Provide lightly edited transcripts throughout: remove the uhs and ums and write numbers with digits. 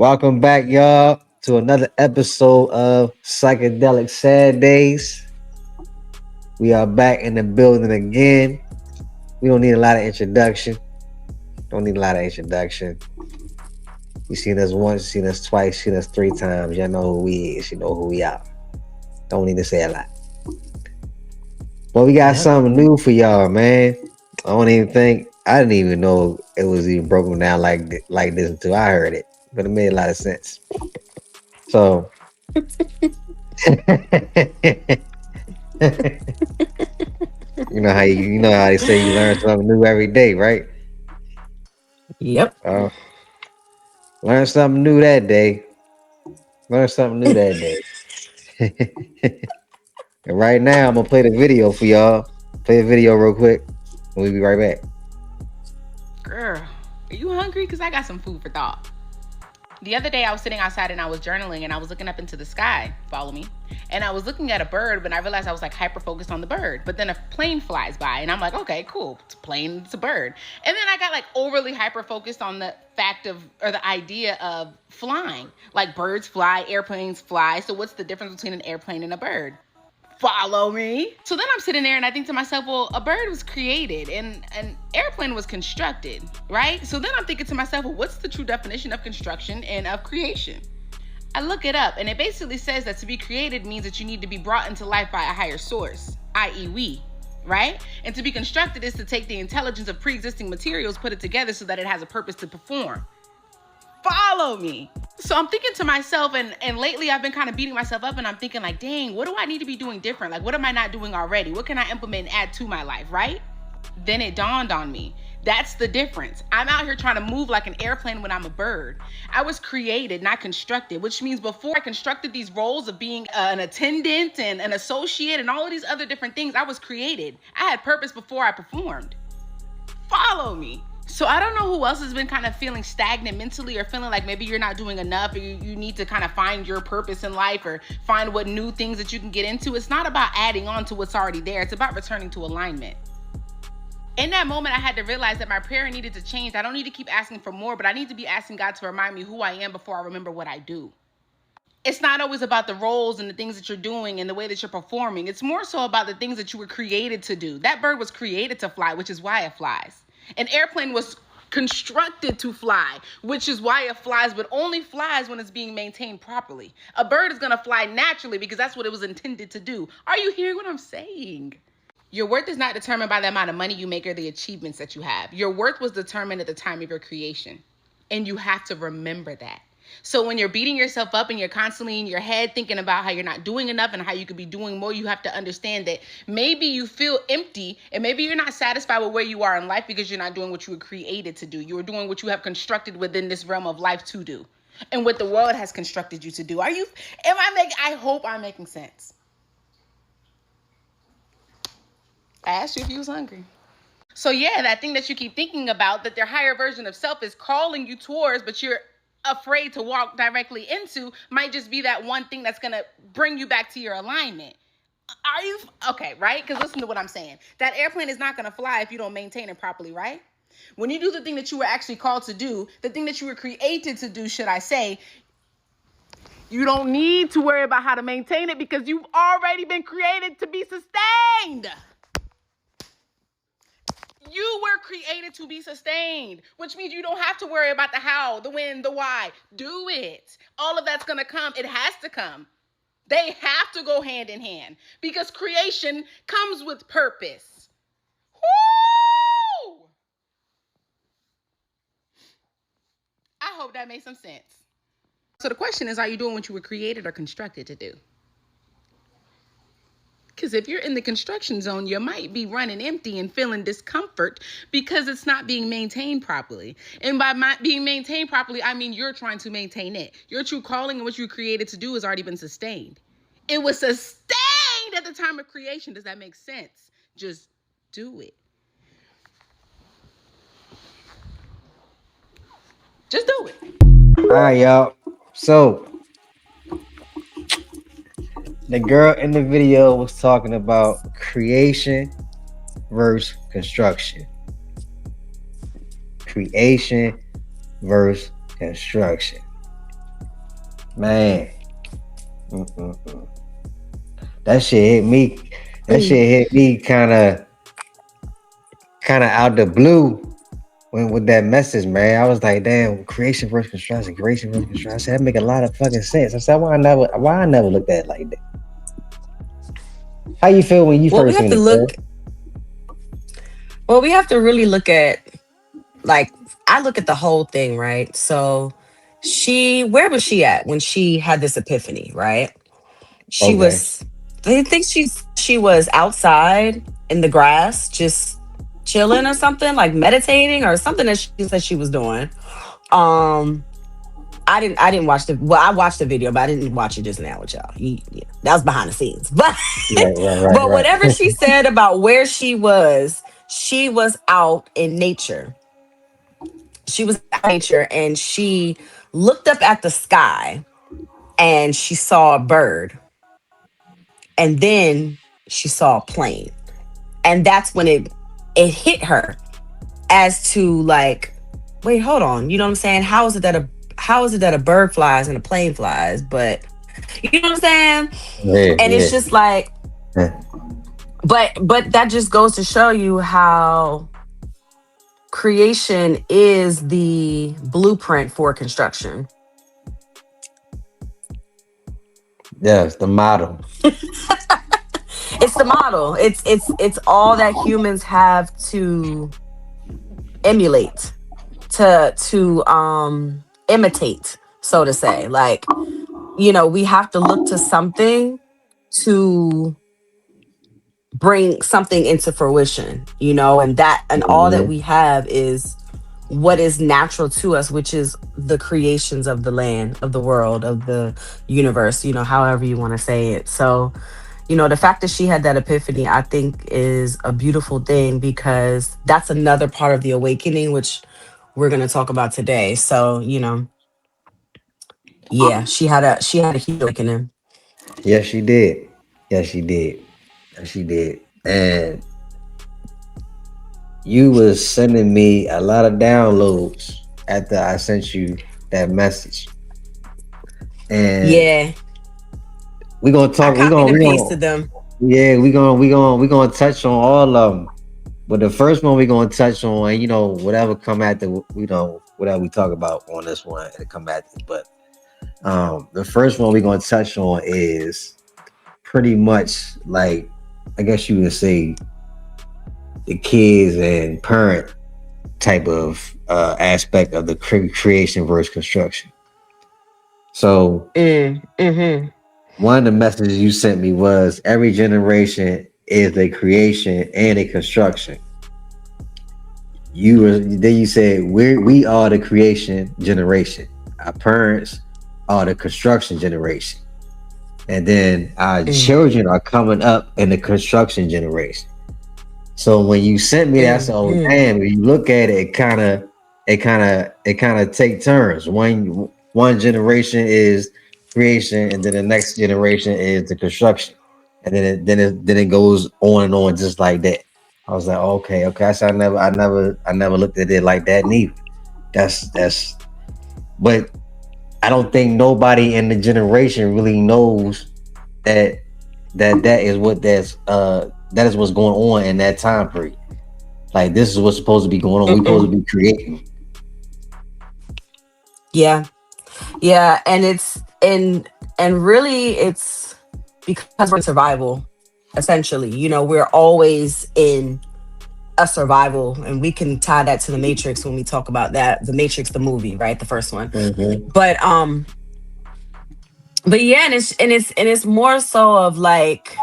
Welcome back, y'all, to another episode of Psychedelic Sad Days. We are back in the building again. We don't need a lot of introduction. Don't need a lot of introduction. You seen us once, seen us twice, seen us three times. Y'all know who we is. You know who we are. Don't need to say a lot. But we got something new for y'all, man. I didn't even know it was even broken down like this until I heard it. But it made a lot of sense. So you know how they say you learn something new every day, right? Yep. Learn something new that day. Learn something new that day. And right now I'm gonna play the video for y'all. Play the video real quick. And we'll be right back. Girl, are you hungry? Because I got some food for thought. The other day I was sitting outside and I was journaling and I was looking up into the sky, follow me, and I was looking at a bird, but I realized I was like hyper focused on the bird. But then a plane flies by and I'm like, okay, cool, it's a plane, it's a bird. And then I got like overly hyper focused on the the idea of flying. Like birds fly, airplanes fly, so what's the difference between an airplane and a bird? Follow me. So then I'm sitting there and I think to myself, well, a bird was created and an airplane was constructed, right? So then I'm thinking to myself, well, what's the true definition of construction and of creation? I look it up and it basically says that to be created means that you need to be brought into life by a higher source, i.e. we, right? And to be constructed is to take the intelligence of pre-existing materials, put it together so that it has a purpose to perform. Follow me. So I'm thinking to myself, and lately I've been kind of beating myself up and I'm thinking like, dang, what do I need to be doing different? Like, what am I not doing already? What can I implement and add to my life, right? Then it dawned on me. That's the difference. I'm out here trying to move like an airplane when I'm a bird. I was created, not constructed, which means before I constructed these roles of being an attendant and an associate and all of these other different things, I was created. I had purpose before I performed. Follow me. So I don't know who else has been kind of feeling stagnant mentally or feeling like maybe you're not doing enough or you need to kind of find your purpose in life or find what new things that you can get into. It's not about adding on to what's already there. It's about returning to alignment. In that moment, I had to realize that my prayer needed to change. I don't need to keep asking for more, but I need to be asking God to remind me who I am before I remember what I do. It's not always about the roles and the things that you're doing and the way that you're performing. It's more so about the things that you were created to do. That bird was created to fly, which is why it flies. An airplane was constructed to fly, which is why it flies, but only flies when it's being maintained properly. A bird is going to fly naturally because that's what it was intended to do. Are you hearing what I'm saying? Your worth is not determined by the amount of money you make or the achievements that you have. Your worth was determined at the time of your creation, and you have to remember that. So when you're beating yourself up and you're constantly in your head thinking about how you're not doing enough and how you could be doing more, you have to understand that maybe you feel empty and maybe you're not satisfied with where you are in life because you're not doing what you were created to do. You are doing what you have constructed within this realm of life to do and what the world has constructed you to do. I hope I'm making sense. I asked you if you was hungry. So yeah, that thing that you keep thinking about that their higher version of self is calling you towards, but you're afraid to walk directly into might just be that one thing that's going to bring you back to your alignment. Are you okay, right? Because listen to what I'm saying. That airplane is not going to fly if you don't maintain it properly, right? When you do the thing that you were actually called to do, the thing that you were created to do, should I say, you don't need to worry about how to maintain it because you've already been created to be sustained. You were created to be sustained, which means you don't have to worry about the how, the when, the why. Do it. All of that's going to come. It has to come. They have to go hand in hand because creation comes with purpose. Woo! I hope that made some sense. So the question is, are you doing what you were created or constructed to do? Because if you're in the construction zone, you might be running empty and feeling discomfort because it's not being maintained properly. And by being maintained properly, I mean you're trying to maintain it. Your true calling and what you created to do has already been sustained. It was sustained at the time of creation. Does that make sense? Just do it. Just do it. All right, y'all. So the girl in the video was talking about creation versus construction. Creation versus construction. Man, mm-mm-mm. That shit hit me. That Mm. shit hit me kind of out the blue when with that message, man. I was like, damn, creation versus construction. I said that make a lot of fucking sense. I said, why I never looked at it like that. How you feel when you Well, we first have seen to it, man? look. Well, we have to really look at, like, I look at the whole thing, right? So, where was she at when she had this epiphany, right? She Okay. was. Do you think she was outside in the grass, just chilling or something, like meditating or something that she said she was doing? Um, I didn't watch the. Well, I watched the video, but I didn't watch it just now with y'all. Yeah, that was behind the scenes. But Right, right, but right, whatever right. she said about where she was out in nature. She was out in nature, and she looked up at the sky and she saw a bird, and then she saw a plane, and that's when it hit her as to, like, wait, hold on, you know what I'm saying? How is it that a bird flies and a plane flies? But you know what I'm saying? Yeah, And it's yeah. just like, but that just goes to show you how creation is the blueprint for construction. Yes, the model. It's the model. It's all that humans have to emulate, to imitate, so to say. Like, we have to look to something to bring something into fruition, and all that Mhm. we have is what is natural to us, which is the creations of the land, of the world, of the universe, however you want to say it. So, the fact that she had that epiphany, I think, is a beautiful thing, because that's another part of the awakening, which we're going to talk about today. So, yeah, she had a huge awakening. Yes, she did. Yes, she did. Yes, she did. And you was sending me a lot of downloads after I sent you that message. And Yeah, we gonna I talk. copied We and gonna pasted them. yeah. We gonna touch on all of them. But the first one we gonna touch on, and whatever come after, whatever we talk about on this one, it'll come after. But the first one we gonna touch on is pretty much like, I guess you would say, the kids and parent type of aspect of the creation versus construction. So Mm-hmm. one of the messages you sent me was every generation is a creation and a construction. You said we are the creation generation. Our parents are the construction generation. And then our Mm, children are coming up in the construction generation. So when you sent me that, I said, "Oh mm. damn!" When you look at it, it kind of take turns. One generation is creation, and then the next generation is the construction, and then it goes on and on just like that. I was like, okay, okay. So I never looked at it like that neither. That's. But I don't think nobody in the generation really knows that that is what's going on in that time period. Like this is what's supposed to be going on. We supposed to Mm-mm. be creating. Yeah, yeah, and really, it's because we're in survival. Essentially, we're always in a survival, and we can tie that to the Matrix when we talk about that. The Matrix, the movie, right, the first one. Hmm. But yeah, and it's more so of, like,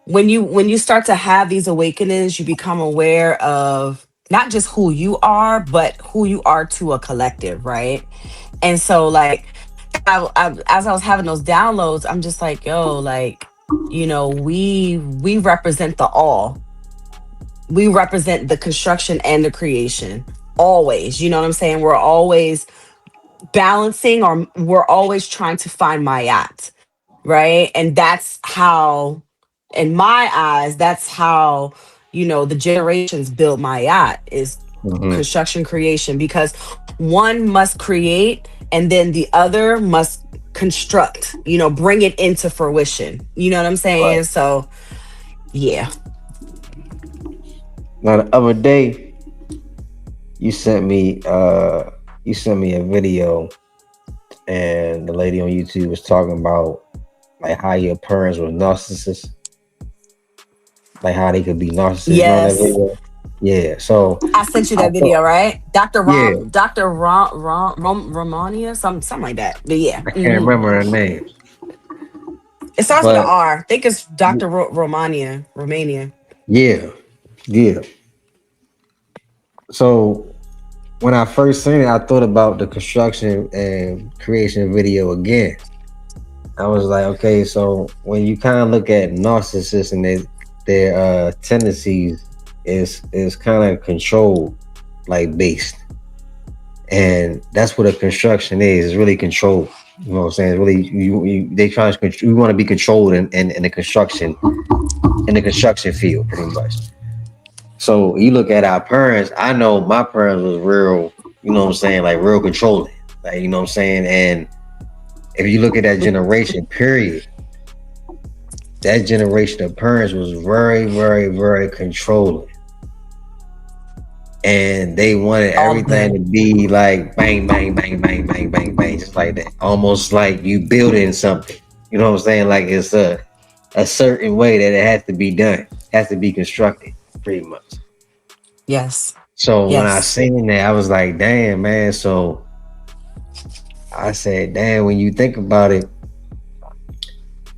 when you start to have these awakenings, you become aware of not just who you are, but who you are to a collective, right? And so, like, as I was having those downloads, I'm just like, yo, like, we represent the all. We represent the construction and the creation. Always, you know what I'm saying? We're always balancing, or we're always trying to find Mayat, right? And that's how, in my eyes, that's how, the generations build Mayat, is Mm-hmm. construction creation, because one must create and then the other must construct, bring it into fruition. You know what I'm Right. saying? So, yeah. Now the other day, you sent me you sent me a video, and the lady on YouTube was talking about like how your parents were narcissists, like how they could be narcissists on that Yes. video. Yeah. So I sent you I that video, thought, right? yeah, Romania, something like that. But yeah. I can't remember her name, It starts with an but R. I think it's Dr. Romania. yeah, yeah. So when I first seen it, I thought about the construction and creation video again. I was like, okay, so when you kind of look at narcissists and their tendencies is kind of control like based, and that's what a construction is. It's really control. You know what I'm saying? It's really they try to you want to be controlled in the construction field pretty much. So you look at our parents. I know my parents was real. You know what I'm saying? Like real controlling. Like you know what I'm saying? And if you look at that generation, period, that generation of parents was very, very, very controlling. And they wanted All of everything to them. be like bang, bang, bang, bang, bang, bang, bang, just like that. Almost like you building something. You know what I'm saying? Like it's a certain way that it has to be done, has to be constructed, pretty much. Yes. So when I Yes. seen that, I was like, damn, man. So I said, damn, when you think about it,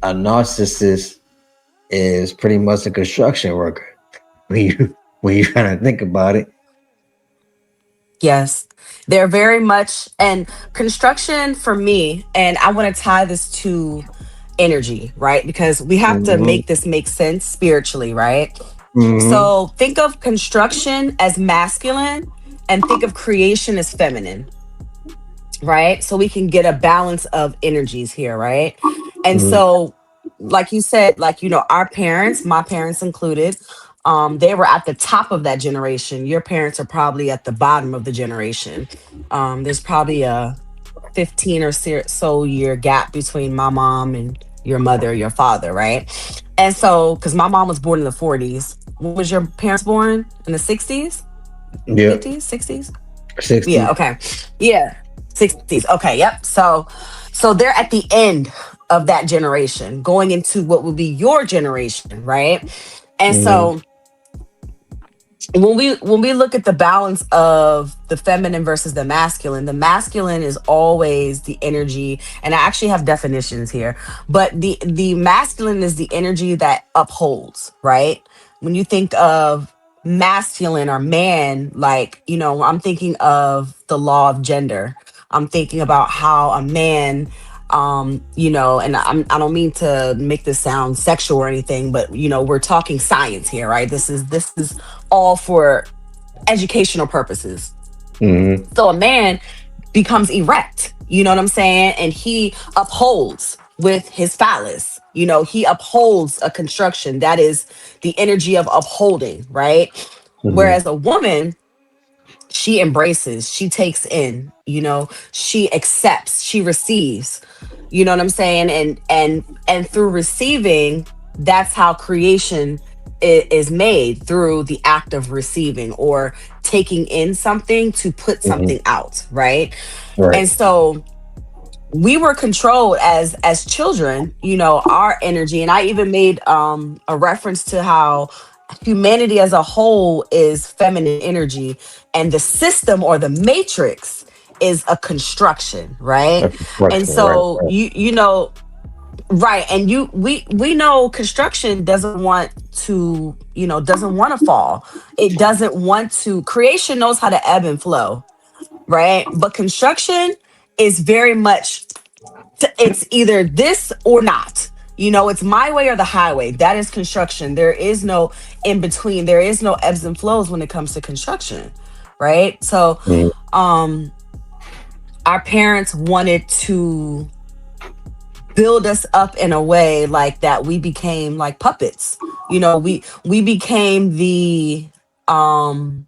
a narcissist is pretty much a construction worker. When you kind of think about it. Yes. They're very much, and construction for me, and I want to tie this to energy, right? Because we have to Hmm. make this make sense spiritually, right? Hmm. So think of construction as masculine and think of creation as feminine, right? So we can get a balance of energies here, right? And Hmm. so, like you said, like, our parents, my parents included, they were at the top of that generation. Your parents are probably at the bottom of the generation. There's probably a 15 or so year gap between my mom and your mother, your father, right? And so, because my mom was born in the 40s. When was your parents born? In the 60s, Yep. 50s, 60s? Yeah, 60s. okay. Yeah, 60s. Okay, yep. So they're at the end of that generation, going into what would be your generation, right? And Hmm. so when we look at the balance of the feminine versus the masculine is always the energy, and I actually have definitions here, but the masculine is the energy that upholds, right? When you think of masculine or man, like, I'm thinking of the law of gender. I'm thinking about how a man, and I don't mean to make this sound sexual or anything, but we're talking science here, right? This is all for educational purposes. Hmm. So a man becomes erect, you know what I'm saying? And he upholds with his phallus. He upholds a construction. That is the energy of upholding, right? Hmm. Whereas a woman, she embraces, she takes in, she accepts, she receives. You know what I'm saying? And through receiving, that's how creation is made, through the act of receiving or taking in something to put Hmm. something out, right? Right. And so we were controlled as children, our energy. And I even made a reference to how humanity as a whole is feminine energy, and the system or the matrix is a construction, right? That's And construction. Right. so Right. right, and we know construction doesn't want to, doesn't want to fall. It doesn't want to. Creation knows how to ebb and flow, right? But construction is very much, it's either this or not. It's my way or the highway. That is construction. There is no in between. There is no ebbs and flows when it comes to construction, right? So, Hmm. um, our parents wanted to build us up in a way like that we became like puppets. We became the um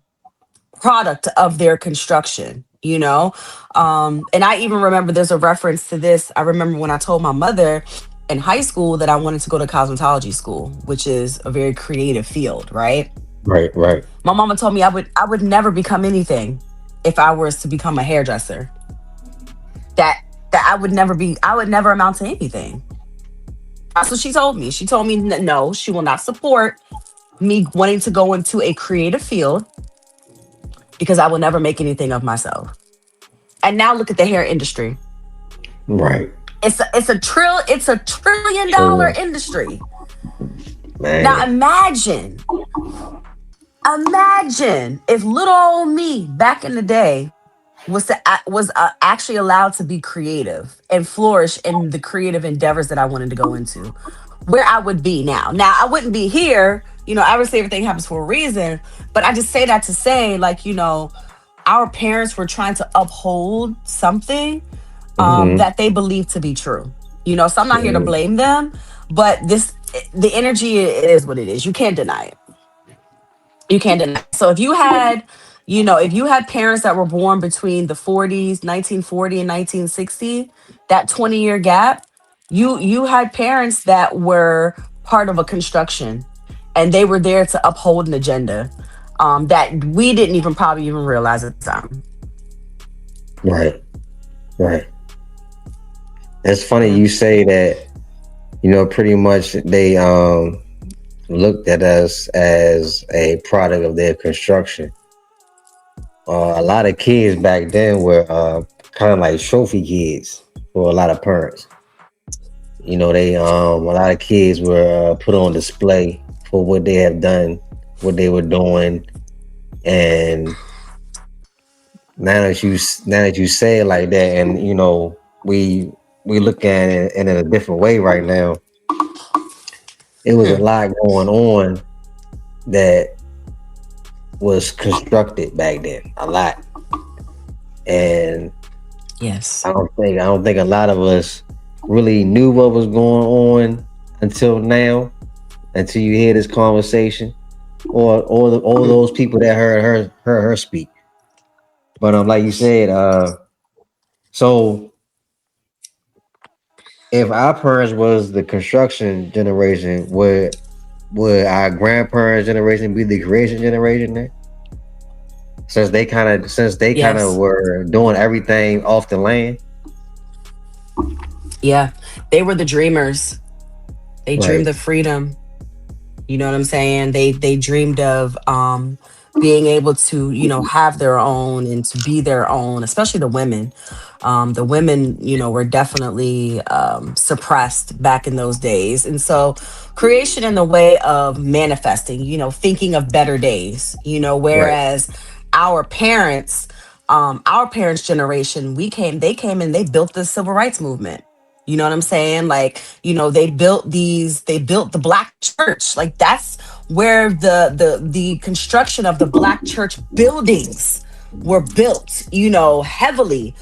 product of their construction, you know? And I even remember there's a reference to this. I remember when I told my mother in high school that I wanted to go to cosmetology school, which is a very creative field, right? Right, right. My mama told me I would never become anything if I was to become a hairdresser. That I would never amount to anything. That's what she told me. She told me no, she will not support me wanting to go into a creative field because I will never make anything of myself. And now look at the hair industry. Right. It's a trillion dollar True. industry. Now Man. imagine if little old me back in the day was actually allowed to be creative and flourish in the creative endeavors that I wanted to go into, where I would be now. Now I wouldn't be here. Obviously everything happens for a reason, but I just say that to say, like, our parents were trying to uphold something Hmm. that they believe to be true. So I'm not here to Hmm. blame them, but the energy is what it is. You can't deny it. You can't deny it. So if you had parents that were born between the 40s, 1940 and 1960, that 20-year gap, you had parents that were part of a construction, and they were there to uphold an agenda that we didn't even probably even realize at the time. Right, right. It's funny Yeah. you say that, pretty much they looked at us as a product of their construction. A lot of kids back then were kind of like trophy kids for a lot of parents. They a lot of kids were put on display for what they have done, what they were doing, and now that you say it like that, and we look at it in a different way right now. It was a Hmm. lot going on that was constructed back then, a lot, and Yes. I don't think a lot of us really knew what was going on until now, until you hear this conversation, or all Mm. those people that heard her speak. But like you said, so if our parents was the construction generation, would our grandparents generation be the creation generation then? Since they kind of Yes. were doing everything off the land. Yeah. They were the dreamers. They dreamed Right. of freedom. You know what I'm saying? They dreamed of being able to, have their own and to be their own, especially the women. The women, were definitely suppressed back in those days. And so creation in the way of manifesting, thinking of better days, Right. whereas our parents, our parents' generation, they came and they built the civil rights movement. You know what I'm saying? Like, they built the black church. Like that's where the construction of the black church buildings were built, heavily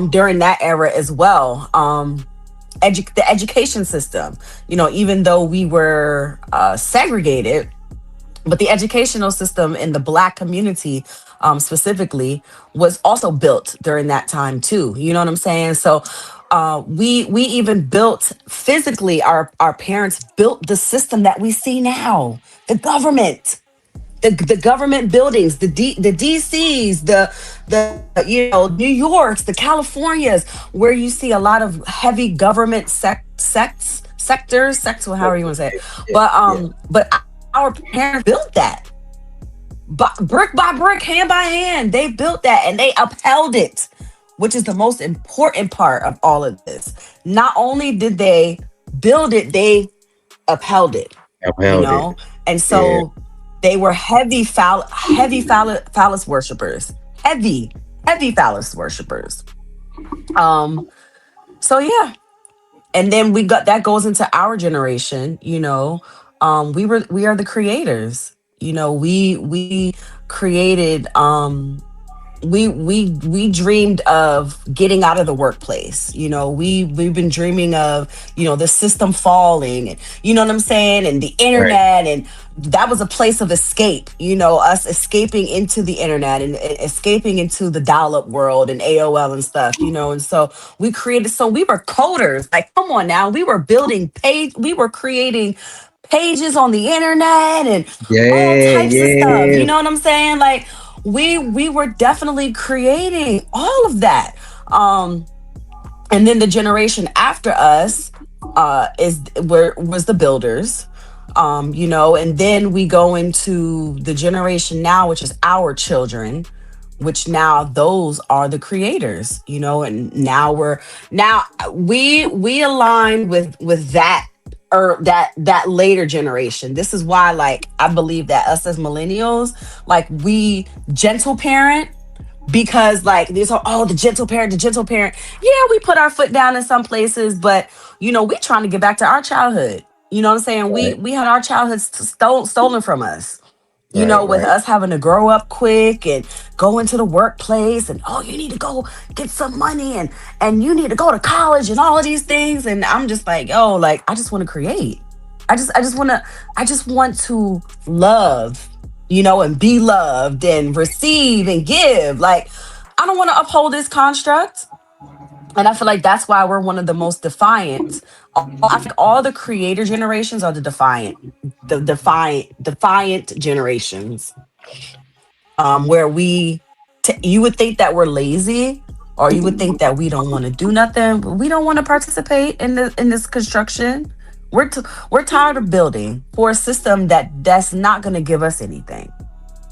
during that era as well. The education system, even though we were segregated, but the educational system in the black community specifically was also built during that time too. You know what I'm saying? So we even built physically, our parents built the system that we see now, the government, the government buildings, the DCs, the New Yorks, the Californias, where you see a lot of heavy government sectors, well, however you want to say it. Yeah. Yeah. But our parents built that, but brick by brick, hand by hand. They built that and they upheld it, which is the most important part of all of this. Not only did they build it, they upheld it, you Upheld it. know? And Yeah. so they were phallus worshipers. Heavy, heavy phallus worshipers. Um, so yeah. And then we got that goes into our generation, we are the creators. We created we dreamed of getting out of the workplace. We've been dreaming of, the system falling, and you know what I'm saying, and the Right. internet, and that was a place of escape, us escaping into the internet, and escaping into the dial-up world and AOL and stuff, and so we were coders. Like, come on now, we were creating pages on the internet and all Yeah, types of stuff. You yeah, know what I'm saying? Like, we were definitely creating all of that. And then the generation after us is where was the builders. And then we go into the generation now, which is our children, which now those are the creators, and now we align with that, or that later generation. This is why, like, I believe that us as millennials, like, we gentle parent, because, like, this whole, oh, the gentle parent. Yeah, we put our foot down in some places, but we trying to get back to our childhood. You know what I'm saying? we right, we had our childhood stolen from us, right, with right. us having to grow up quick and go into the workplace, and, oh, you need to go get some money, and you need to go to college and all of these things. And I'm just like, yo, like, I just want to create. I just want to love, and be loved and receive and give. Like, I don't want to uphold this construct. And I feel like that's why we're one of the most defiant. I think all the creator generations are the defiant generations, where you would think that we're lazy, or you would think that we don't want to do nothing, but we don't want to participate in this construction. We're tired of building for a system that's not going to give us anything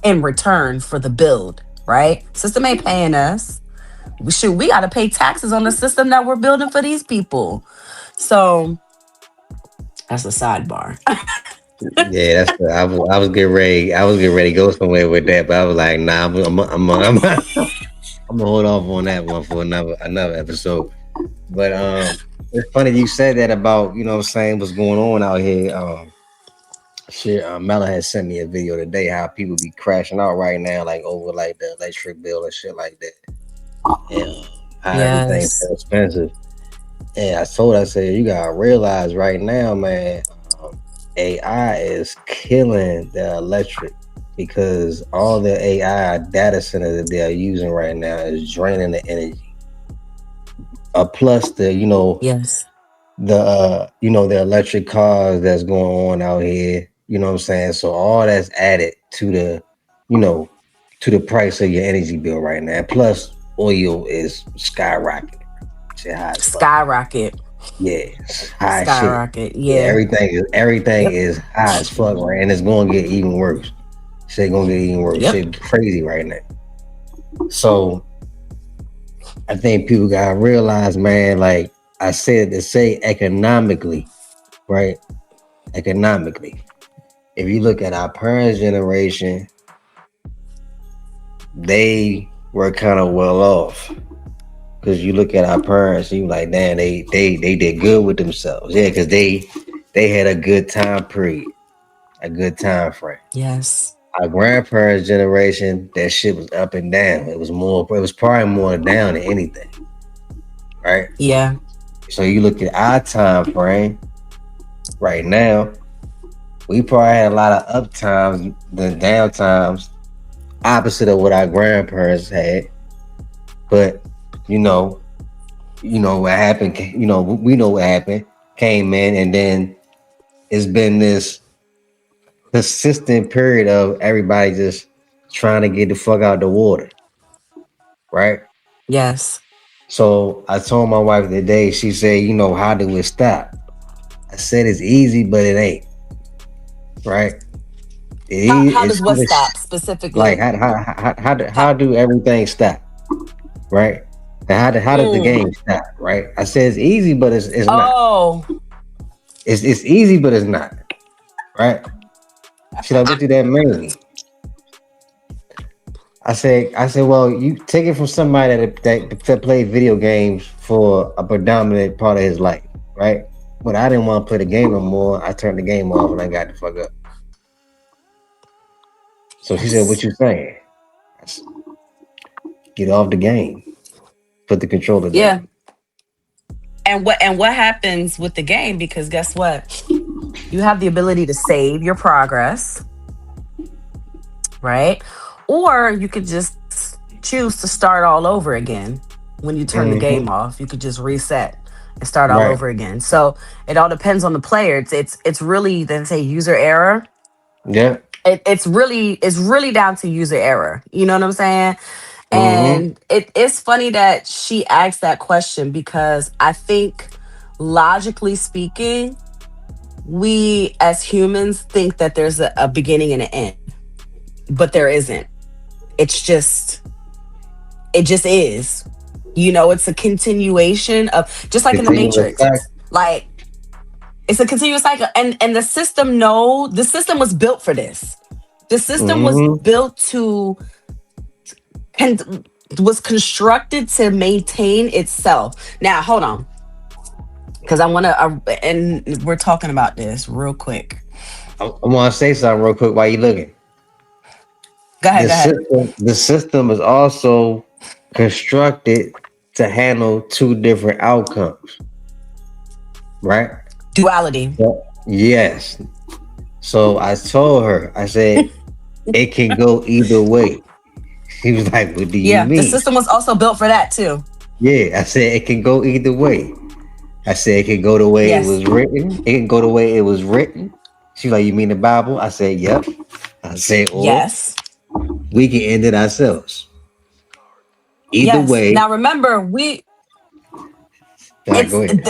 in return for the build, right? System ain't paying us. We got to pay taxes on the system that we're building for these people. So that's a sidebar. Yeah, I was getting ready. I was getting ready to go somewhere with that, but I was like, nah, I'm gonna hold off on that one for another episode. But it's funny you said that about, what I'm saying, what's going on out here. Shit, Mela had sent me a video today how people be crashing out right now, like over like the electric bill and shit like that, and how everything's Yes. so expensive. And I said, you gotta realize right now, man, um, AI is killing the electric because all the AI data centers that they are using right now is draining the energy. Plus the Yes. the electric cars that's going on out here. You know what I'm saying? So all that's added you know to the price of your energy bill right now. Plus oil is skyrocketing. Shit high as fuck. Skyrocket. Yeah, it's high as shit. Skyrocket. Yeah, Yeah. everything Yep. is high as fuck, right? And it's gonna get even worse. Shit gonna get even worse. Yep. Shit crazy right now. So I think people gotta realize, man, like I said to say economically, right? Economically. If you look at our parents' generation, they were kind of well off. Cause you look at our parents, you like, damn, they did good with themselves. Yeah, cause they had a good time period, a good time frame. Yes. Our grandparents' generation, that shit was up and down. It was probably more down than anything, right? Yeah. So you look at our time frame right now, we probably had a lot of up times than down times, opposite of what our grandparents had. But you know, what happened. We know what happened. Came in, and then it's been this consistent period of everybody just trying to get the fuck out the water, right? Yes. So I told my wife today. She said, how do we stop? I said it's easy, but it ain't, right? How It's does what stop like specifically? how do everything stop, right? And how does the Mm. game stop, right? I said it's easy, but it's not. Oh. It's easy, but it's not, right? Should I what do that mean? I said, well, you take it from somebody that played video games for a predominant part of his life, right? But I didn't want to play the game no more. I turned the game off and I got the fuck up. So she said, "What Yes. you saying?" Get off the game. Put the controller Yeah. down. And what happens with the game? Because guess what? You have the ability to save your progress, right? Or you could just choose to start all over again. When you turn the game Mm-hmm. off, you could just reset and start all Right. over again. So it all depends on the player. It's really, they say, user error. Yeah. It's really down to user error. You know what I'm saying? Mm-hmm. And it's funny that she asked that question because I think, logically speaking, we as humans think that there's a beginning and an end, but there isn't. It's just, it just is. It's a continuation of, just like in the Continuous Matrix. cycle. Like, it's a continuous cycle, and the system was built for this. The system was Mm-hmm. built to was constructed to maintain itself. Now, hold on, because I want to, and we're talking about this real quick. I want to say something real quick while you looking. Go ahead, The go ahead. system is also constructed to handle two different outcomes, right? Duality. Yeah. Yes. So I told her, I said, it can go either way. She was like, what do you Yeah, the mean? system was also built for that too. Yeah, I said it can go either way. I said it can go the way it Yes, was written. It can go the way it was written. She like, you mean the Bible? I said, yep. I said, or yes, we can end it ourselves. Either yes. way, Now remember, we go it's ahead.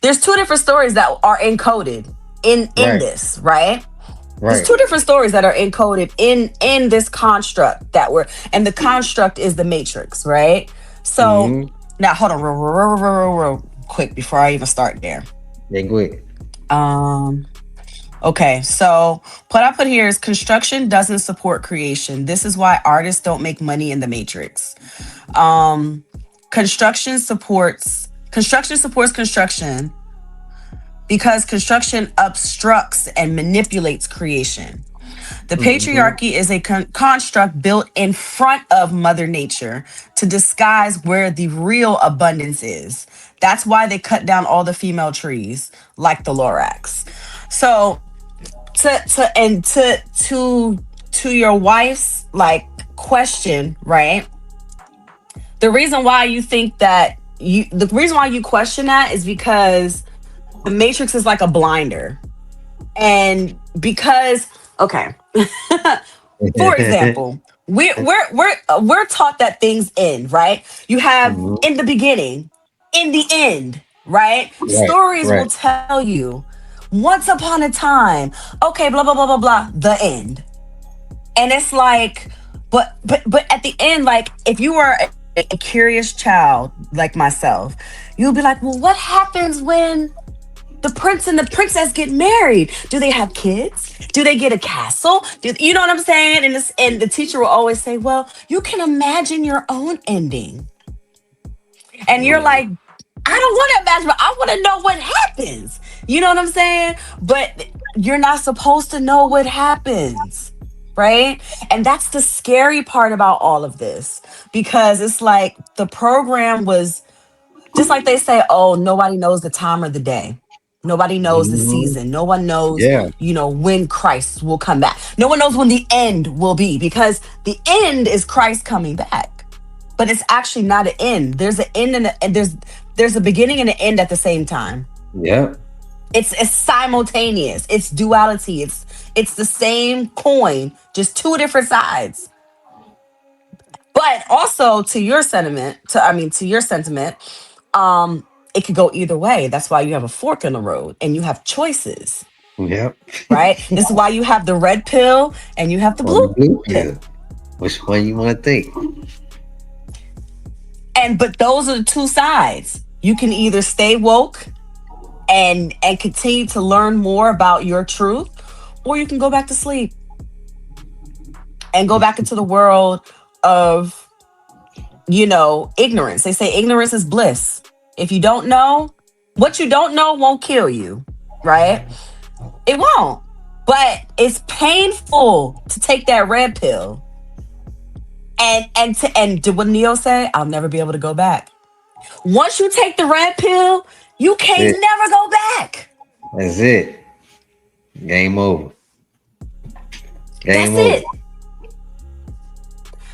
there's two different stories that are encoded in Right, this, right? There's right. two different stories that are encoded in this construct and the construct is the Matrix, right? So Mm-hmm. now hold on, real quick before I even start there. Yeah, go ahead. Um, okay, so what I put here is construction doesn't support creation. This is why artists don't make money in the Matrix. Um, construction supports construction because construction obstructs and manipulates creation. The Mm-hmm. patriarchy is a construct built in front of Mother Nature to disguise where the real abundance is. That's why they cut down all the female trees, like the Lorax. So to your wife's like question, right? The reason why you question that is because the Matrix is like a blinder, and because, okay, for example, we're taught that things end, right? You have Mm-hmm. in the beginning, in the end, right? Right, Stories will right. tell you once upon a time, okay, blah blah blah blah blah, the end. And it's like, but at the end, like, if you are a curious child like myself, you'll be like, well, what happens when the prince and the princess get married? Do they have kids? Do they get a castle? You know what I'm saying? And the teacher will always say, well, you can imagine your own ending. And you're Mm-hmm. like, I don't want to imagine, but I want to know what happens. You know what I'm saying? But you're not supposed to know what happens, right? And that's the scary part about all of this, because it's like the program was just like they say, oh, nobody knows the time or the day. Nobody knows the Mm-hmm. season. No one knows, Yeah. when Christ will come back. No one knows when the end will be, because the end is Christ coming back. But it's actually not an end. There's an end and there's a beginning and an end at the same time. Yeah. It's simultaneous. It's duality. It's the same coin, just two different sides. But also to your sentiment, it could go either way. That's why you have a fork in the road and you have choices, Yep. right? This is why you have the red pill and you have the On the blue blue pill. pill. Which one you want to think? But those are the two sides. You can either stay woke and continue to learn more about your truth, or you can go back to sleep and go back into the world of, ignorance. They say ignorance is bliss. If you don't know, what you don't know won't kill you, right? It won't. But it's painful to take that red pill And did what Neo say? I'll never be able to go back. Once you take the red pill, you can't It, never go back. that's it. Game over. Game That's over. it.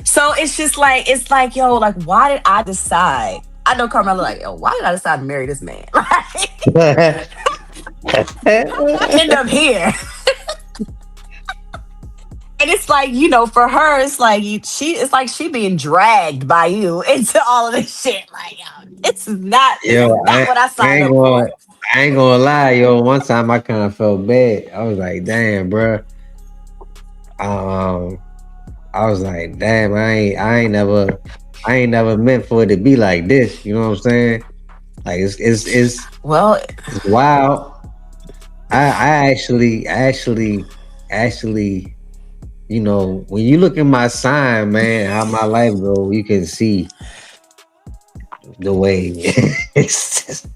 So it's like, yo, like, why did I decide? I know Carmela, like, yo, why did I decide to marry this man? Like, I end up here. And it's like, for her, it's like it's like she being dragged by you into all of this shit. Like, yo, this is Yo, not what I I signed ain't up gonna for. I ain't gonna lie, yo. One time I kind of felt bad. I was like, damn, bro. Um, I was like, damn, I ain't never meant for it to be like this. You know what I'm saying? Like Well, it's wild. I actually, when you look at my sign, man, how my life go, you can see the way it's just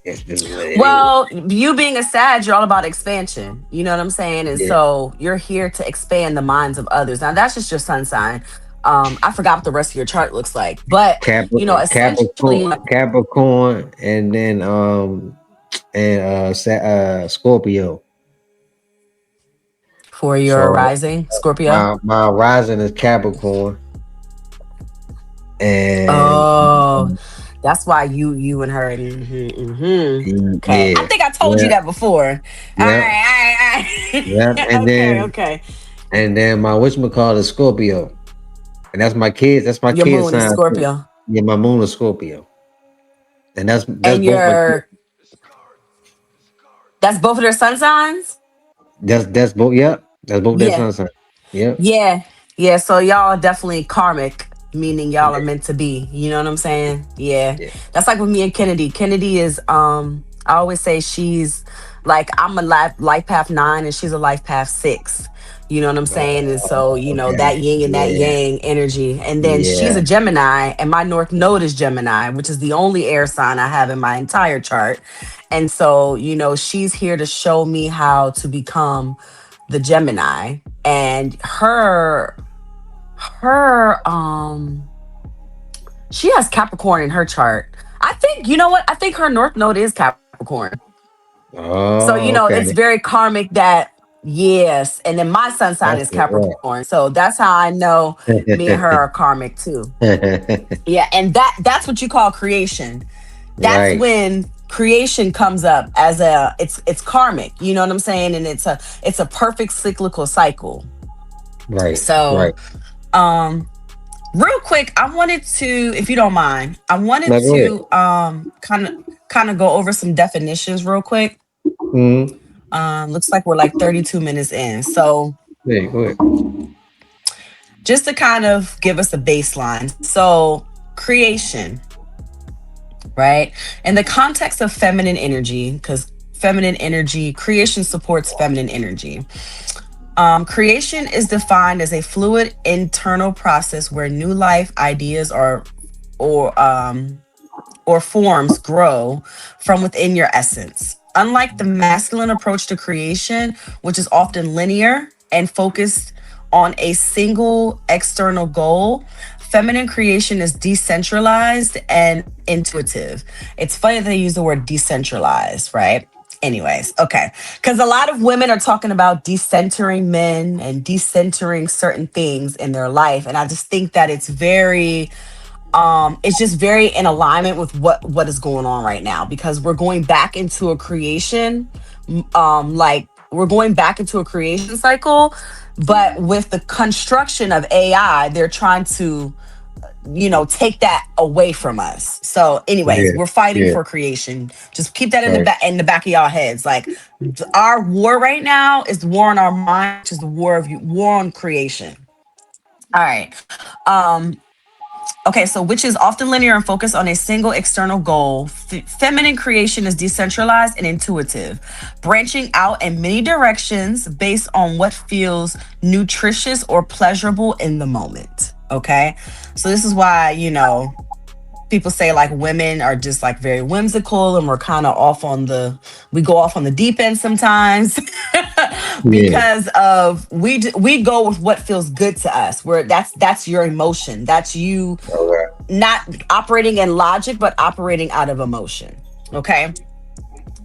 what it is. well, you being a Sag, you're all about expansion. You know what I'm saying? And Yeah. so you're here to expand the minds of others. Now that's just your sun sign. I forgot what the rest of your chart looks like, but essentially, Capricorn, and then Scorpio. for your So rising Scorpio. my rising is Capricorn, and Oh, that's why you and her. Okay, yeah, I think I told you yeah, that before. All yeah, right, all yeah, right. Okay, okay. and then my whatchamacallit is Scorpio, and that's my kids. That's my Your kid moon is sign too. Scorpio, Yeah, my moon is Scorpio, and that's and both my kids. that's both of their sun signs. That's both. Yep, that's both their Yeah, sun sign. Yep. yeah, yeah. So y'all are definitely karmic, meaning y'all are meant to be. You know what I'm saying? Yeah, Yeah. that's like with me and Kennedy. Kennedy is I always say she's like, I'm a life path 9 and she's a life path 6. You know what I'm saying? And so, Okay. that yin and that Yeah. yang energy. And then she's Yeah. a Gemini and my North Node is Gemini, which is the only air sign I have in my entire chart. And so, she's here to show me how to become the Gemini. And her she has Capricorn in her chart. I think, you know what? I think her North Node is Capricorn. So, Oh, it's okay. very karmic that, yes. And then my sun sign That's is what's Capricorn. So that's how I know me and her are karmic too. up. Yeah. And that's what you call creation. That's Right. when creation comes up as it's karmic. You know what I'm saying? And it's a perfect cyclical cycle. Right. So, Right. um, real quick, I wanted to, if you don't mind, I wanted Now go ahead. to kind of go over some definitions real quick. Mm-hmm. Looks like we're like 32 minutes in. So Yeah, go ahead. just to kind of give us a baseline. So creation, right? In the context of feminine energy, because feminine energy, creation supports feminine energy. Creation is defined as a fluid internal process where new life ideas or or forms grow from within your essence. Unlike the masculine approach to creation, which is often linear and focused on a single external goal, feminine creation is decentralized and intuitive. It's funny that they use the word decentralized, right? Anyways, okay. Because a lot of women are talking about decentering men and decentering certain things in their life. And I just think that it's just very in alignment with what is going on right now, because we're going back into a creation, like we're going back into a creation cycle, but with the construction of AI, they're trying to take that away from us. So anyways, Yeah. we're fighting Yeah. for creation. Just keep that in the Right. back of y'all heads. Like, our war right now is the war on our mind, which is the war on creation. All right. um Okay, so which is often linear and focused on a single external goal. Feminine creation is decentralized and intuitive, branching out in many directions based on what feels nutritious or pleasurable in the moment. Okay, so this is why, people say like women are just like very whimsical and we're kind of we go off on the deep end sometimes. Yeah. because of we go with what feels good to us. Where that's your emotion. That's you Okay. not operating in logic, but operating out of emotion. Okay.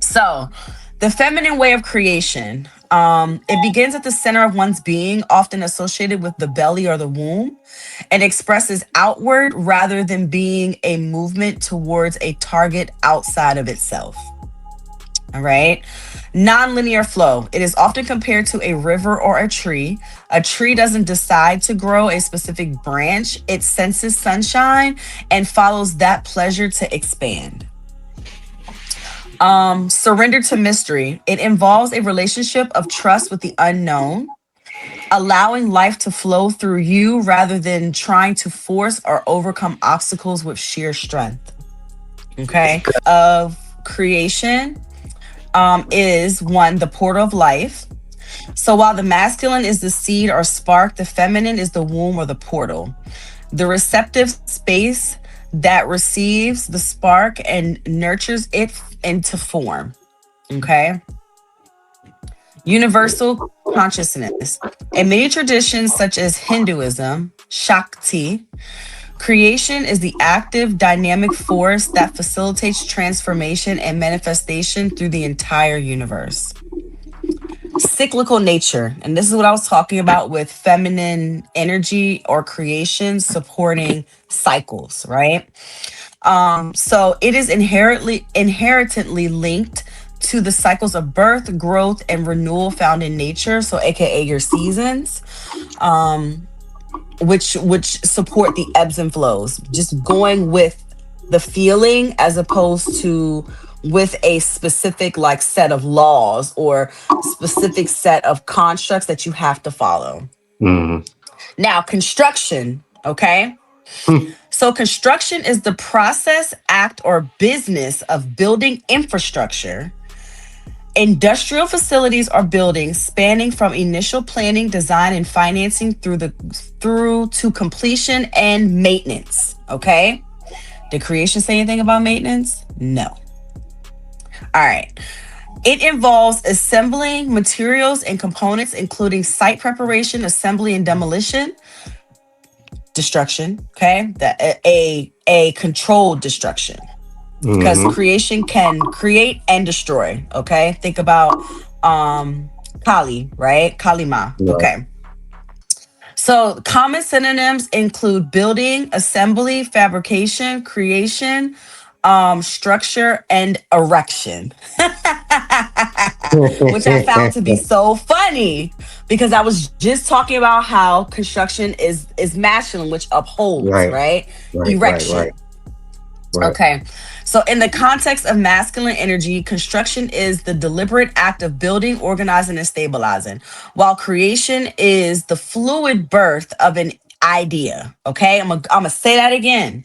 So, the feminine way of creation, it begins at the center of one's being, often associated with the belly or the womb, and expresses outward rather than being a movement towards a target outside of itself. All right. Nonlinear flow. It is often compared to a river or a tree. A tree doesn't decide to grow a specific branch, it senses sunshine and follows that pleasure to expand. Surrender to mystery. It involves a relationship of trust with the unknown, allowing life to flow through you rather than trying to force or overcome obstacles with sheer strength. Okay. Of creation is one, the portal of life. So while the masculine is the seed or spark, the feminine is the womb or the portal. The receptive space that receives the spark and nurtures it into form. Okay. Universal consciousness. In many traditions, such as Hinduism, Shakti, creation is the active, dynamic force that facilitates transformation and manifestation through the entire universe. Cyclical nature. And this is what I was talking about with feminine energy or creation supporting cycles, right? So it is inherently linked to the cycles of birth, growth, and renewal found in nature. So aka your seasons, which support the ebbs and flows. Just going with the feeling as opposed to with a specific like set of laws or specific set of constructs that you have to follow. Mm-hmm. Now, construction, okay? So, construction is the process, act, or business of building infrastructure. Industrial facilities or buildings spanning from initial planning, design, and financing through to completion and maintenance. Okay. Did creation say anything about maintenance? No. All right. It involves assembling materials and components, including site preparation, assembly, and demolition, destruction. Okay, a controlled destruction, because Mm-hmm. creation can create and destroy. Okay, think about Kali, right? Kalima. Right. Okay, so common synonyms include building, assembly, fabrication, creation, structure, and erection. Which I found to be so funny because I was just talking about how construction is masculine, which upholds, Right. right? Right. Right. Right. Erection. Right. Okay. So in the context of masculine energy, construction is the deliberate act of building, organizing, and stabilizing, while creation is the fluid birth of an idea. Okay. I'm gonna say that again.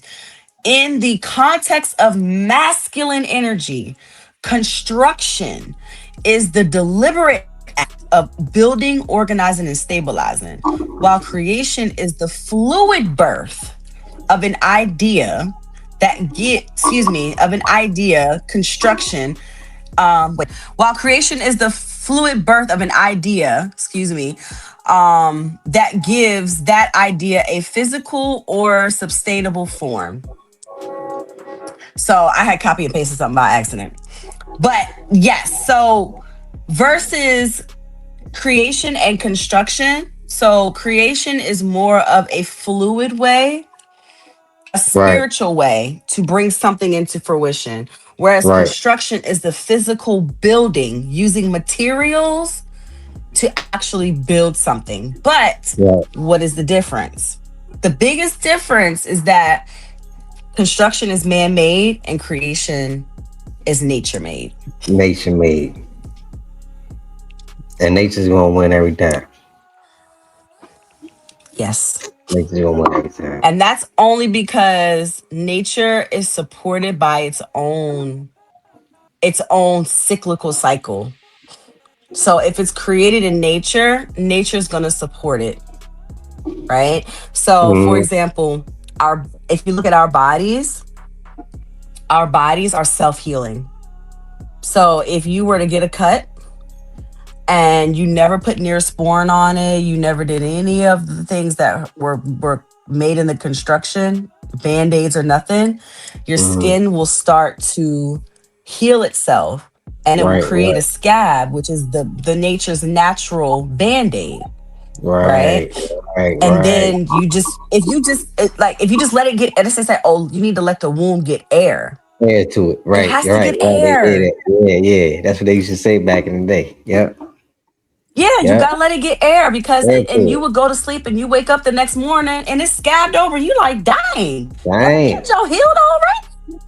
In the context of masculine energy, construction is the deliberate act of building, organizing, and stabilizing, while creation is the fluid birth of an idea of an idea, construction. While creation is the fluid birth of an idea, that gives that idea a physical or sustainable form. So I had copy and pasted something by accident. But yes, so versus creation and construction. So creation is more of a fluid way, a Right. spiritual way to bring something into fruition. Whereas Right. construction is the physical building using materials to actually build something. But Right. what is the difference? The biggest difference is that construction is man made and creation is nature made. Nation made, and nature's gonna win every time. Yes. Nature's gonna win every time. And that's only because nature is supported by its own cyclical cycle. So if it's created in nature, nature's going to support it, right? So for Mm-hmm. example, our if you look at our bodies are self-healing. So if you were to get a cut, and you never put Neosporin on it, you never did any of the things that were made in the construction, band-aids or nothing, your Mm-hmm. skin will start to heal itself, and it will Right, create a right, scab, which is the nature's natural band-aid, right? right, right, And right. then you just, if you just like, if you just let it get, and they say, oh, you need to let the wound get air. Add to it. It Right, has you're to right, get right. They say air. that. Yeah, yeah. That's what they used to say back in the day. Yep, Yeah, you yep. gotta let it get air, because Add to and you it. would go to sleep and you wake up the next morning and it's scabbed over. You like, dang, Dang. get your healed already?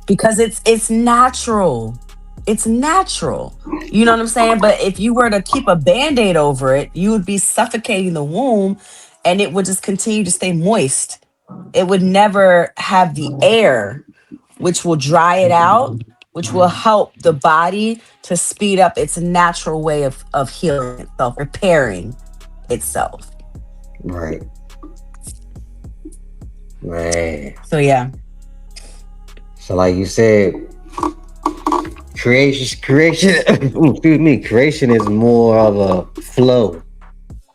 Because it's natural. It's natural. You know what I'm saying? But if you were to keep a band-aid over it, you would be suffocating the womb, and it would just continue to stay moist. It would never have the air, which will dry it out, which will help the body to speed up its natural way of healing itself, repairing itself. Right, man. So yeah. So, like you said, creation. Excuse me. Creation is more of a flow.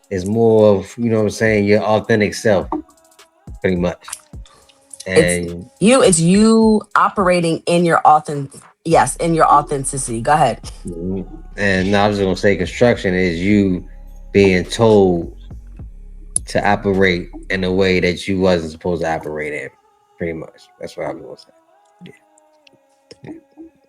It's more of, you know what I'm saying, your authentic self, pretty much. It's And it's you operating in your yes, in your authenticity. Go ahead. and I was gonna say, construction is you being told to operate in a way that you wasn't supposed to operate in. Pretty much. That's what I was gonna say.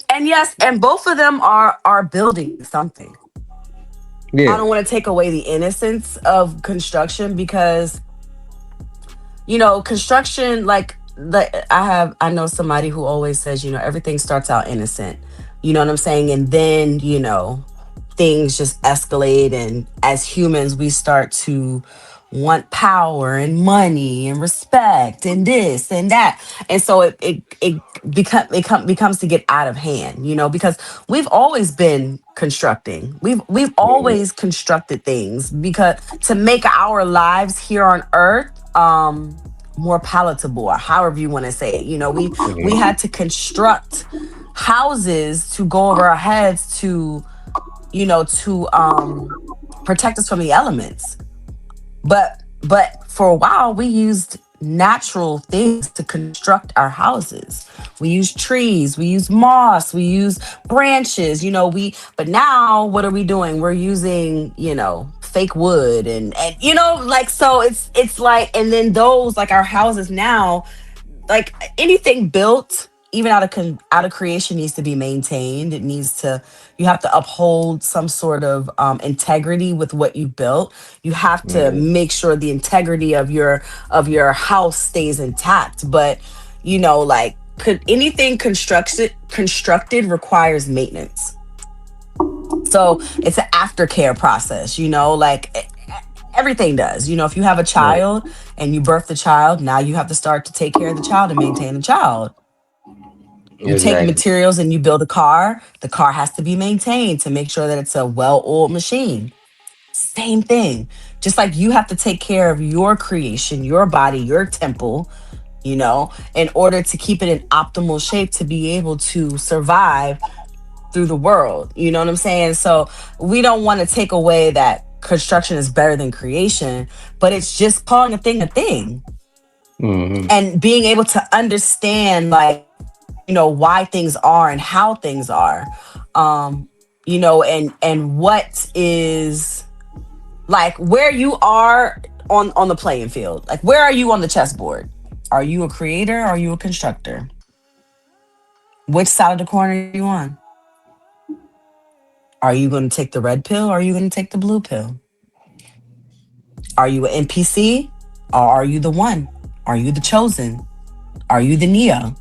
And yes, and both of them are building something. I Yeah. don't want to take away the innocence of construction, because construction, like, I know somebody who always says, everything starts out innocent. You know what I'm saying? And then, things just escalate, and as humans we start to want power and money and respect and this and that. And so becomes to get out of hand, because we've always been constructing. We've Yeah. always constructed things, because to make our lives here on earth more palatable, or however you want to say it. We Mhm. had to construct houses to go over our heads, to protect us from the elements. But for a while we used natural things to construct our houses. We use trees, we use moss, we use branches, we but now what are we doing? We're using, fake wood, and like, so it's like, and then those, like, our houses now, like anything built even out of creation needs to be maintained. It needs to, you have to uphold some sort of integrity with what you built. You have to Mhm. make sure the integrity of your house stays intact. But like, could anything constructed requires maintenance. So it's an aftercare process, like everything does. If you have a Right. child and you birth the child, now you have to start to take care of the child and maintain the child. You take Exactly. materials and you build a car, the car has to be maintained to make sure that it's a well-oiled machine. Same thing. Just like you have to take care of your creation, your body, your temple, in order to keep it in optimal shape to be able to survive through the world. You know what I'm saying? So we don't want to take away that construction is better than creation, but it's just calling a thing a thing, Hmm. and being able to understand, like, why things are and how things are. And what is, like, where you are on the playing field. Like, where are you on the chessboard? Are you a creator? Or are you a constructor? Which side of the corner are you on? Are you going to take the red pill, or are you going to take the blue pill? Are you an NPC, or are you the one? Are you the chosen? Are you the Neo?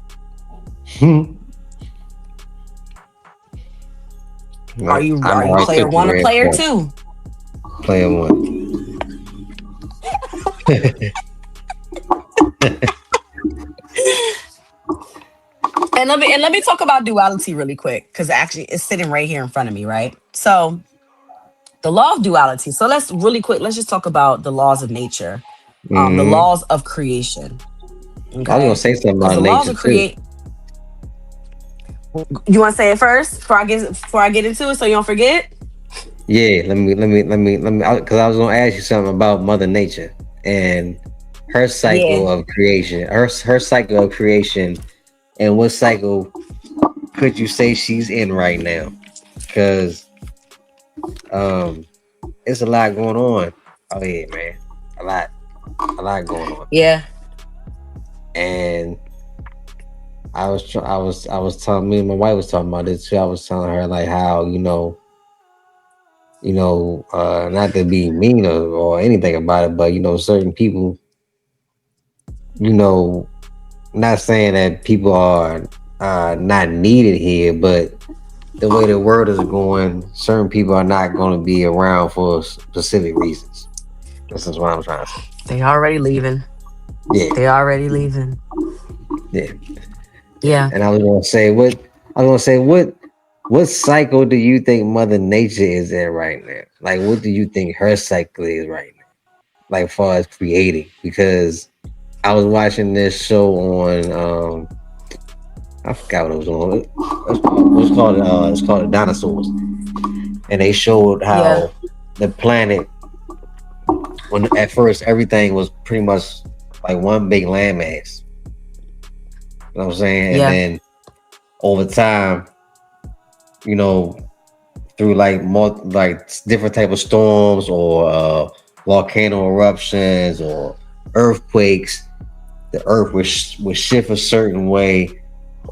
Are Right. you I are know you I player took the one or red player pill. two? Player one. And let me talk about duality really quick, because actually it's sitting right here in front of me, right? So the law of duality. So let's really quick, let's just talk about the laws of nature, the Hmm. laws of creation. I was gonna Okay. say something Because about the laws nature of too. create You want to say it first before I get into it, so you don't forget? Yeah, because I was gonna ask you something about Mother Nature and her cycle Yeah, of creation, her cycle of creation, and what cycle could you say she's in right now? Because um, it's a lot going on. Oh yeah, man, a lot, a lot going on. yeah, And I was telling me and my wife was talking about this too. I was telling her like how not to be mean or anything about it, but certain people, you know, not saying that people are not needed here, but the way the world is going, certain people are not going to be around for specific reasons. This is what I'm trying to say. they already leaving. Yeah, They already leaving. yeah, yeah. Yeah. And I was gonna say what cycle do you think Mother Nature is in right now? Like, what do you think her cycle is right now? Like, far as creating, because I was watching this show on I forgot what it was on. It's called the Dinosaurs, and they showed Yeah. how the planet, when at first everything was pretty much like one big landmass. You know what I'm saying? And Yeah. then over time, you know, through like different type of storms or volcano eruptions or earthquakes, the earth would shift a certain way,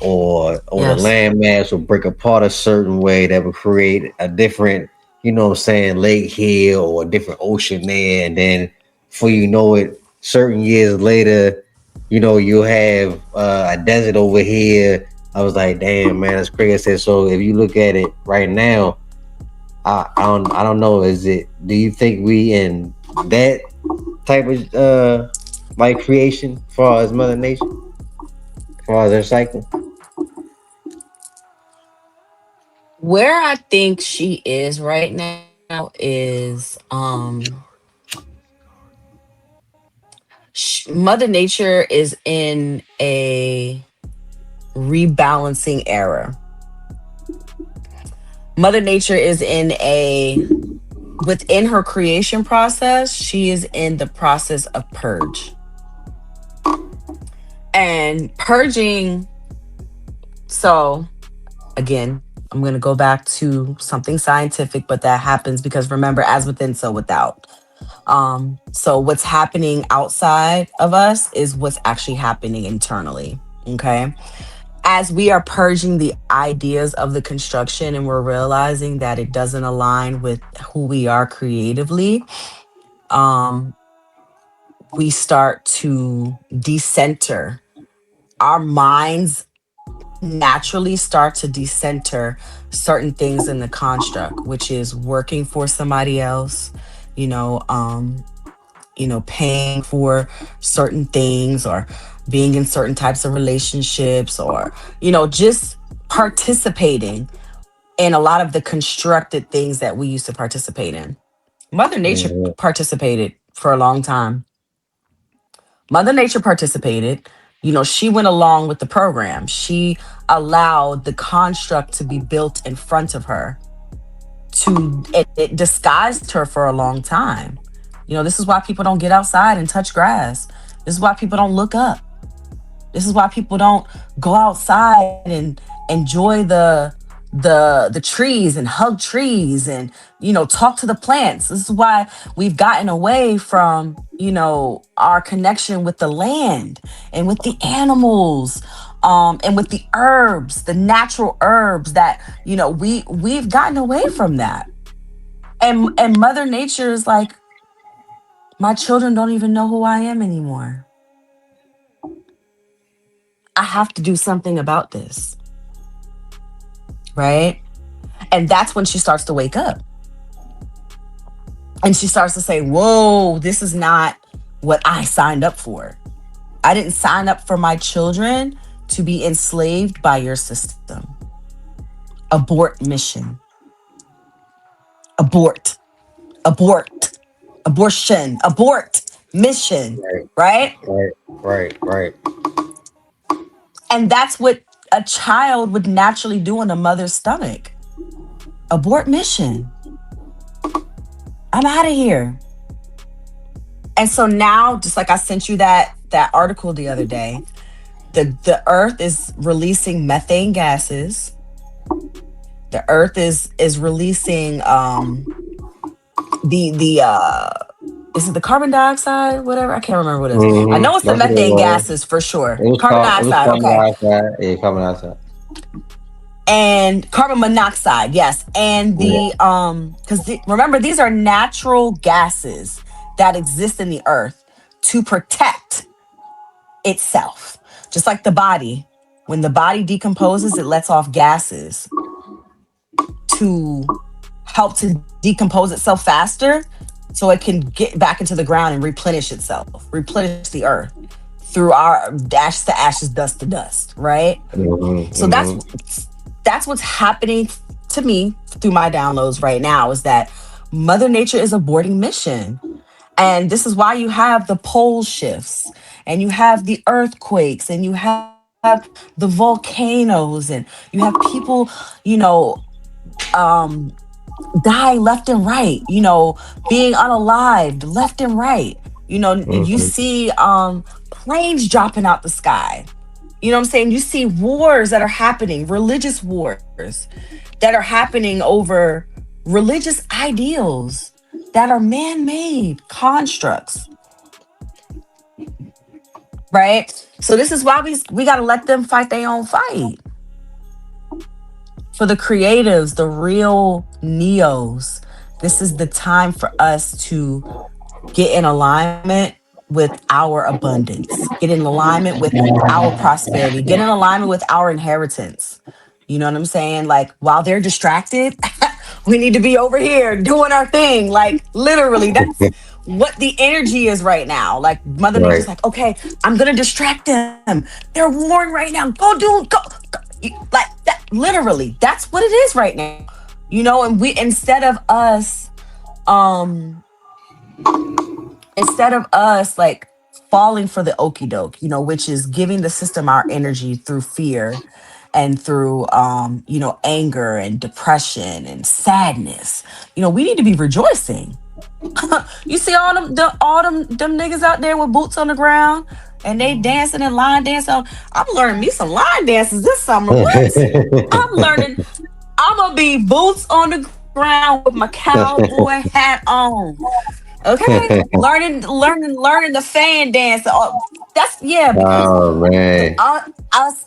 or the Yes. landmass will break apart a certain way that would create a different, lake here or a different ocean there, and then before you know it, certain years later, you'll have a desert over here. I was like, damn man, that's crazy. I said, so if you look at it right now, I don't know. Do you think we in that type of like creation as far as Mother Nature, as far as her cycle? Where I think she is right now is Mother Nature is in a rebalancing era. Mother Nature is in a within her creation process, she is in the process of purge. And purging, so again, I'm going to go back to something scientific, but that happens because remember, as within, so without. So what's happening outside of us is what's actually happening internally. Okay. As we are purging the ideas of the construction and we're realizing that it doesn't align with who we are creatively, um, we start to decenter. Our minds naturally start to decenter certain things in the construct, which is working for somebody else, you know, um, paying for certain things or being in certain types of relationships or, just participating in a lot of the constructed things that we used to participate in. Mother Nature Yeah, participated for a long time. Mother Nature participated. She went along with the program. She allowed the construct to be built in front of her. It disguised her for a long time. This is why people don't get outside and touch grass. This is why people don't look up. This is why people don't go outside and enjoy the trees and hug trees and talk to the plants. This is why we've gotten away from our connection with the land and with the animals, and with the herbs, the natural herbs that we've gotten away from that. And Mother Nature is like, my children don't even know who I am anymore. I have to do something about this, right? And that's when she starts to wake up. And she starts to say, whoa, this is not what I signed up for. I didn't sign up for my children to be enslaved by your system. Abort mission. Abort. Abort. Abortion. Abort mission. right, Right? right, right, right. And that's what a child would naturally do in a mother's stomach. Abort mission. I'm out of here. And so now, just like I sent you that article the other day, the earth is releasing methane gases. The earth is releasing the is it the carbon dioxide, whatever? I can't remember what it is. I know it's the That's what it methane was. gases for sure. It was Carbon called. It was dioxide, carbon okay. dioxide. Yeah, carbon dioxide. And carbon monoxide, yes. And Yeah. because remember, these are natural gases that exist in the earth to protect itself. Just like the body. When the body decomposes, it lets off gases to help to decompose itself faster so it can get back into the ground and replenish itself, replenish the earth through our ashes to ashes, dust to dust, right? So that's what's happening to me through my downloads right now is that Mother Nature is aborting mission. And this is why you have the pole shifts and you have the earthquakes and you have the volcanoes and you have people, you know, um, die left and right, being unalived left and right. You see planes dropping out the sky. You know what I'm saying? You see wars that are happening, religious wars that are happening over religious ideals that are man-made constructs, right? So this is why we got to let them fight their own fight. For the creatives, the real neos, this is the time for us to get in alignment with our abundance, get in alignment with our prosperity, get in alignment with our inheritance. You know what I'm saying? Like while they're distracted, we need to be over here doing our thing. Like literally, that's what the energy is right now. Like Mother Nature's Right. like, okay, I'm gonna distract them. They're warring right now. Go do go. Like that. Literally, that's what it is right now. And we um instead of us like falling for the okey doke, which is giving the system our energy through fear and through anger and depression and sadness. We need to be rejoicing. You see all them niggas out there with boots on the ground and they dancing and line dancing. I'm learning me some line dances this summer. What? I'm learning. I'm gonna be boots on the ground with my cowboy hat on. Okay, learning the fan dance. That's because Oh man. us.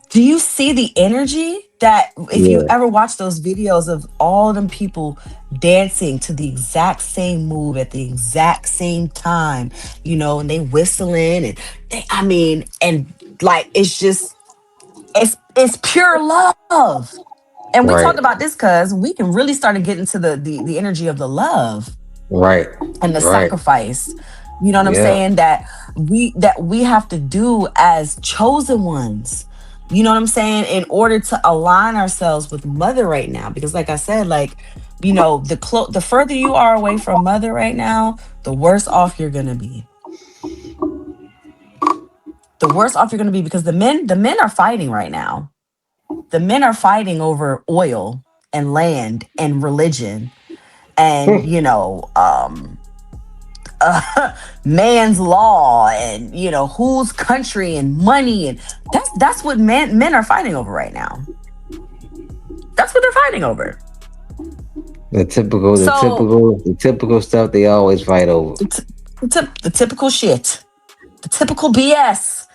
Do you see the energy that if you Yeah. ever watch those videos of all them people dancing to the exact same move at the exact same time, and they whistling and and like it's pure love. And we talked Right. about this because we can really start to get into the energy of the love Right. and the Right. sacrifice. You know what I'm Yeah. saying? That we have to do as chosen ones. You know what I'm saying? In order to align ourselves with Mother right now, because like I said, like the further you are away from Mother right now, the worse off you're gonna be. The worse off you're gonna be because the men are fighting right now. The men are fighting over oil and land and religion and man's law and whose country and money, and that's what men are fighting over right now. That's what they're fighting over. The typical, the So typical, the typical stuff they always fight over. the typical shit, the typical BS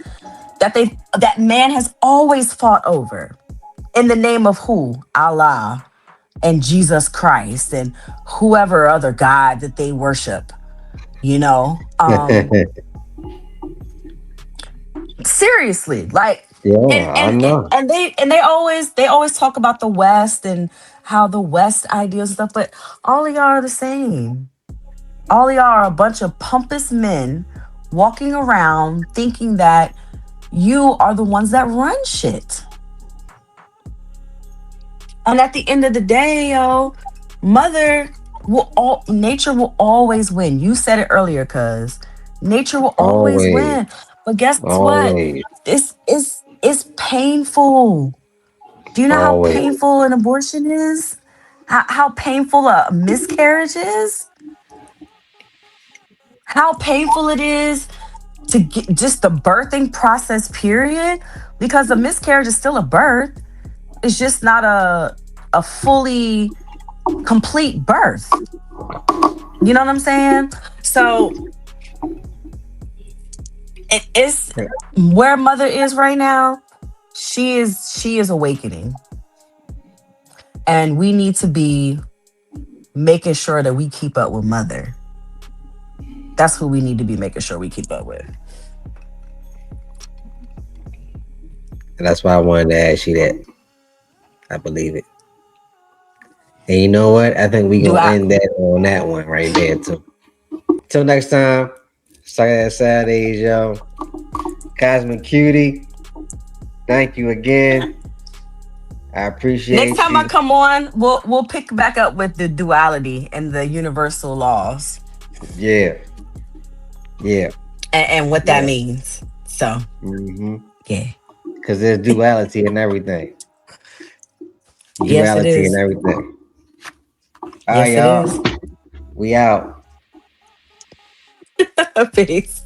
that man has always fought over in the name of who? Allah and Jesus Christ and whoever other god that they worship. You know, seriously, like, and Yeah, I and know. they always talk about the West and how the West ideals and stuff, but all of y'all are the same. All of y'all are a bunch of pompous men walking around thinking that you are the ones that run shit. And at the end of the day, mother nature will always win. You said it earlier, cuz nature will always Always, win. But guess what? always. It's It's painful. Do you know how Always. painful an abortion is? How painful a miscarriage is? How painful it is to get just the birthing process, period? Because a miscarriage is still a birth. It's just not a fully complete birth. You know what I'm saying? So it's where mother is right now. She is awakening, and we need to be making sure that we keep up with mother. That's who we need to be making sure we keep up with. And that's why I wanted to ask you that. I believe it. And you know what? I think we Do gonna I? end that on that one right there too. Till next time, Saturdayz, yo. Cosmic Cutie. Thank you again. I Next appreciate time I you. come on, we'll pick back up with the duality and the universal laws Yeah. Yeah. and what that Yeah. means. So Mm-hmm. yeah, Because there's duality in everything. yes, it Duality in is. everything. All right, Yes, it is. y'all. We out. Peace.